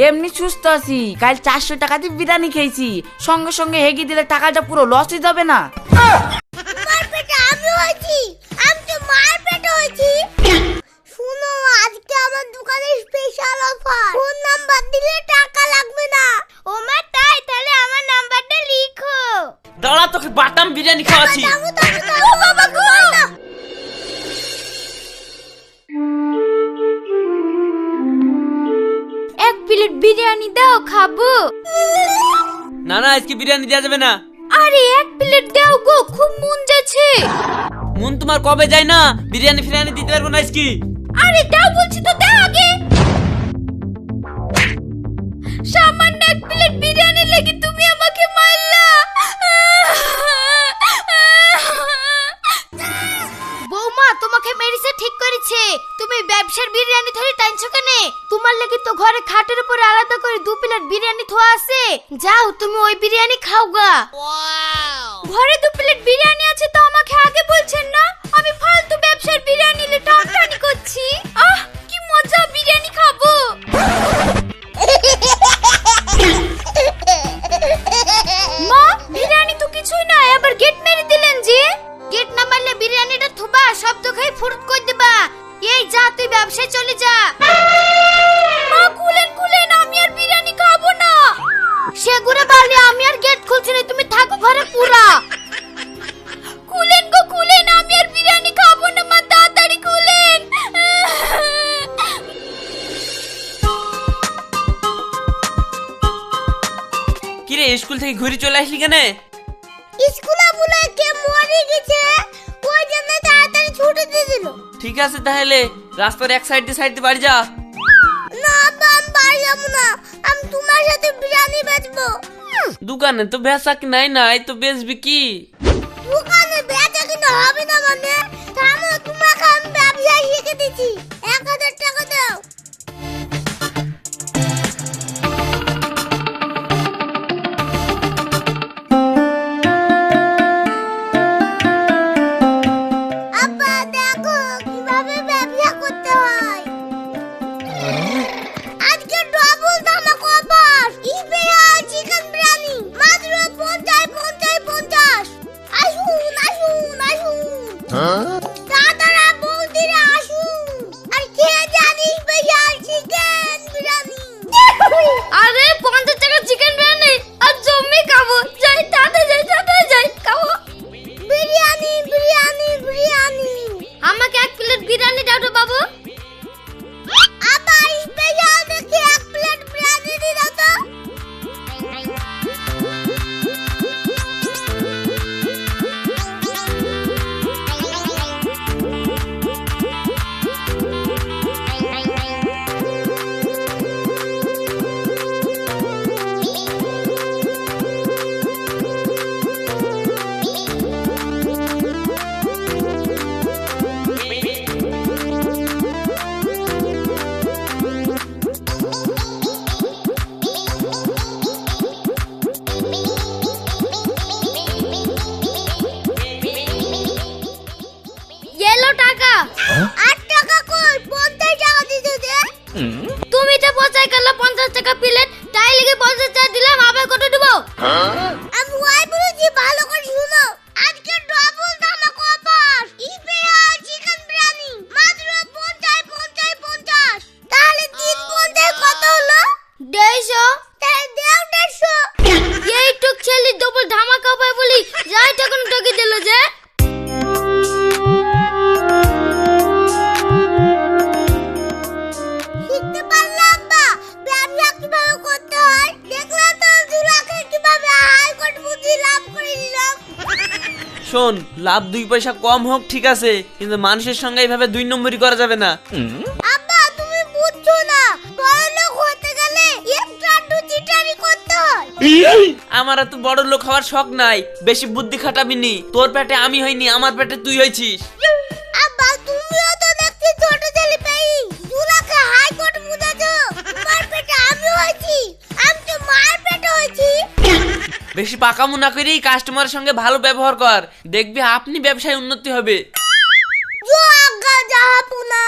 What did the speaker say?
এমনি সুস্থ আছি, কাল 400 টাকা দিয়ে বিরিয়ানি খেয়েছি, সঙ্গে সঙ্গে হেগে দিলে টাকাটা পুরো লস হয়ে যাবে না? মার পেটে আমি হয়েছি, আমি তো মার পেটে হয়েছি। শুনো, আজকে আমার দোকানে স্পেশাল অফার, ফোন নাম্বার দিলে টাকা লাগবে না। ও মা তাই? তাহলে আমার নাম্বারটা লিখো। দাঁড়া, তোকে বাটাম বিরিয়ানি খাওয়াচ্ছি। ও বাবা গো! এক প্লেট বিরিয়ানি দাও, খাবো। না না, আজকে বিরিয়ানি দেওয়া যাবে না। আরে এক প্লেট দাও গো, খুব মন যাচ্ছে। মন তোমার কবে যায় না? বিরিয়ানি ফিরিয়ানি দিতে পারবো না আজকে। আরে দাও বলছি তো, দাও আগে। সামান্য এক প্লেট বিরিয়ানি লেগে তুমি আমাকে মারলা। বৌমা তোমাকে মেরেছে ঠিক করেছে। তুমি ব্যবসার বিরিয়ানি ধরে টানছো কেন? তোমার লাগি তো ঘরে খাটের উপরে আলাদা করে 2 প্লেট বিরিয়ানি থোয়া আছে। যাও তুমি ওই বিরিয়ানি খাও গা। ঘরে 2 প্লেট বিরিয়ানি আছে তো আমাকে আগে বলছেন না? আমি ফালতু ব্যবসার বিরিয়ানি লে টানটানি করছি। আহ কি মজা, বিরিয়ানি খাবো। মা বিরিয়ানি তো কিছুই না, আবার গেট মেরে দিলেন যে। গেট না মারলে বিরিয়ানিটা থুবা শব্দ খাই ফুরত কই দিবা। এই যা, তুই ব্যবসায় চলে যা। মা কুলেন কুলেন, আমি আর বিরিয়ানি খাবো না। সেগুড়ে বাড়ি আমি আর গেট খুলছি না, তুমি থাকো ঘরে পুরা। কুলেন গো কুলেন, আমি আর বিরিয়ানি খাবো না। মা তাড়াতাড়ি কুলেন। কিরে, স্কুল থেকে ঘুরে চলে আসলি কেন? স্কুলে বলে কে মরে গেছে, ওই জন্য তাড়াতাড়ি ছুটি দিয়ে দিল। ঠিক আছে, তাহলে রাস্তার এক সাইড দিয়ে বাড়ি যা। না বা আমি বাড়ি যাবো না, আমি তোমার সাথে বিরিয়ানি বেচবো। দোকানে তো বেচা কি নাই তো বেচবি কি? দোকানে বেচা কিনা হবে না মানে? থামো, তোমাকে আমি ব্যবসা শিখে দিচ্ছি। 1000 টাকা দাও। আব্বা দেখো কিভাবে ব্যবসা করতে হয়। আজকে ডবল ধামাকা অফার, স্পেশাল চিকেন বিরিয়ানি মাত্র 50। আসুন আসুন আসুন, দাদারা বৌদিরা আসুন আর খেয়ে যান স্পেশাল চিকেন বিরিয়ানি। আরে 50 টাকা চিকেন বিরিয়ানি আর জমি খাবো। যাই তাড়াতাড়ি যাই খাবো। বিরিয়ানি বিরিয়ানি বিরিয়ানি, আমাকে 1 প্লেট বিরিয়ানি দাও তো বাবু। আবার স্পেশাল দেখে 1 প্লেট বিরিয়ানি দি দাও তো। এলো টাকা। 8 টাকা কই, 50 টাকা দিতে দে। তুমি তো পচাই করলা 50 টাকা প্লেট, তাই লাগি 50 টাকা দিলাম, আবার কত দেব? আমি ওই বলছি, ভালো করে শুনো। আজকে ডবল ধামাকা অফার, স্পেশাল চিকেন বিরিয়ানি মাত্র 50। তাহলে 3 কত হলো? 150। তাহলে দেও 150। এইটুক ছেলে ডবল ধামাকা অফার বলি যাই তখন ঠকে দিল যে। শিখতে পারলাম বা ব্যবসা কিভাবে করতে হয়। দেখলাম তো 2 লাখে কিভাবে হাইকোর্ট বুদ্ধি লাভ করে নিলাম। শোন, লাভ 2 পয়সা কম হোক ঠিক আছে, কিন্তু মানুষের সঙ্গে এইভাবে 2 নম্বরই করা যাবে না। আব্বা তুমি বুঝছো না, বড়লোক হতে গেলে এক্সট্রা চিটারি করতে হয়। আমার এত বড় লোক হওয়ার শখ নাই, বেশি বুদ্ধি খাটাবি নি। তোর পেটে আমি হইনি, আমার পেটে তুই হয়েছিস। আব্বা তুমিও তো দেখছি ছোট ছেলে পেই 2 লাখে হাইকোর্ট মুদাছো। তোমার পেটে আমি হয়েছি, আমি তো মার পেটে হয়েছি। বেশি পাকামো না করেই কাস্টমারের সঙ্গে ভালো ব্যবহার কর, দেখবি আপনি ব্যবসায় উন্নতি হবে। जो आगा जहाँ पुना